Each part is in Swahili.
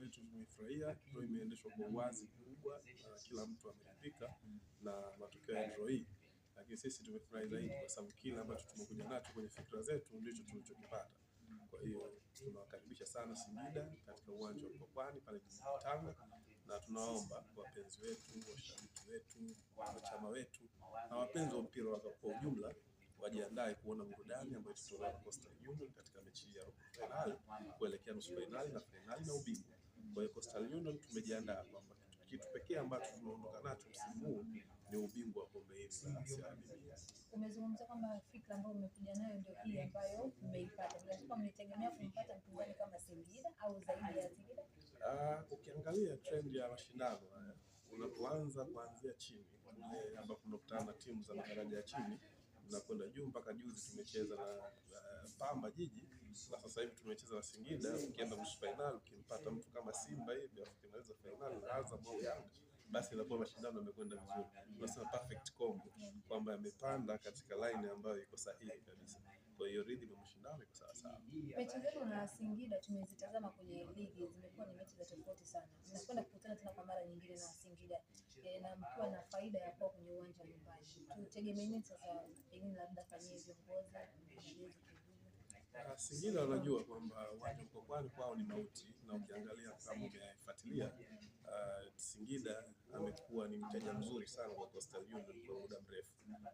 letu tumefurahia, draw imeendeshwa kwa uwazi mkubwa na kila mtu ameridhika na matokeo ya draw hii. Lakini sisi tumefurahi zaidi kwa sababu kile ambacho tumekuja nacho kwenye fikra zetu ndicho tulichokipata. Kwa hiyo tunawakaribisha sana Singida katika uwanja wa Mkwakwani pale Tanga, na tunaomba wapenzi wetu, washabiki wetu, wanachama wetu na wapenzi wa mpira kwa ujumla wajiandae kuona burudani ambayo tutatoa Coastal Union katika mechi ya robo finali kuelekea nusu finali na finali na ubingwa. Kwa hiyo Coastal Union tumejiandaa kwamba kitu pekee ambacho tunaondoka nacho msimu huu ni ubingwa wa kombe hili la CRDB. Umezungumza kwamba fikra ambayo umekuja nayo ndio hii ambayo umeipata. Bila mlitegemea kumpata mpinzani kama Singida au zaidi ya Singida? Ukiangalia trend ya mashindano haya unapoanza kuanzia chini kule ambapo tunakutana na timu za madaraja ya chini na kwenda juu, mpaka juzi tumecheza na Pamba Jiji na sasa hivi tumecheza na Singida. Ukienda nusu finali ukimpata mtu kama Simba hivi ukimaliza finali na Azam au Yanga, basi inakuwa mashindano yamekwenda vizuri. Tunasema perfect combo kwamba yamepanda katika line ambayo iko sahihi kabisa. Kwa hiyo rhythm ya mashindano iko sawa sawa. Mechi zetu na Singida tumezitazama kwenye ligi, zimekuwa ni mechi za tofauti sana. Tunakwenda kukutana tena kwa mara nyingine na Singida na mkiwa na faida ya kuwa kwenye uwanja wa nyumbani. Tutegemee nini sasa, pengine labda fanyie viongozi Singida wanajua kwamba uwanja wa Mkwakwani kwao ni mauti, na ukiangalia kama umefuatilia Singida amekuwa ni mteja mzuri sana kwa Coastal Union kwa muda mrefu.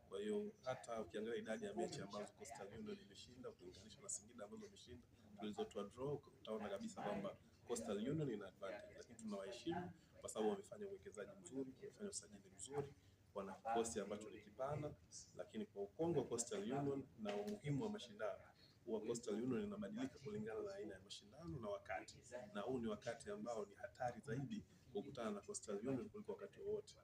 Kwa hiyo hata ukiangalia idadi ya mechi ambazo Coastal Union imeshinda ukilinganisha na Singida ambazo imeshinda, tulizotoa draw, utaona kabisa kwamba Coastal Union ina advantage, lakini tunawaheshimu kwa sababu wamefanya uwekezaji mzuri, wamefanya usajili mzuri, wana kikosi ambacho ni kipana. Lakini kwa ukongwe wa Coastal Union na umuhimu wa mashindano, huwa Coastal Union inabadilika kulingana na aina ya mashindano na wakati, na huu ni wakati ambao ni hatari zaidi kukutana na Coastal Union kuliko wakati wowote.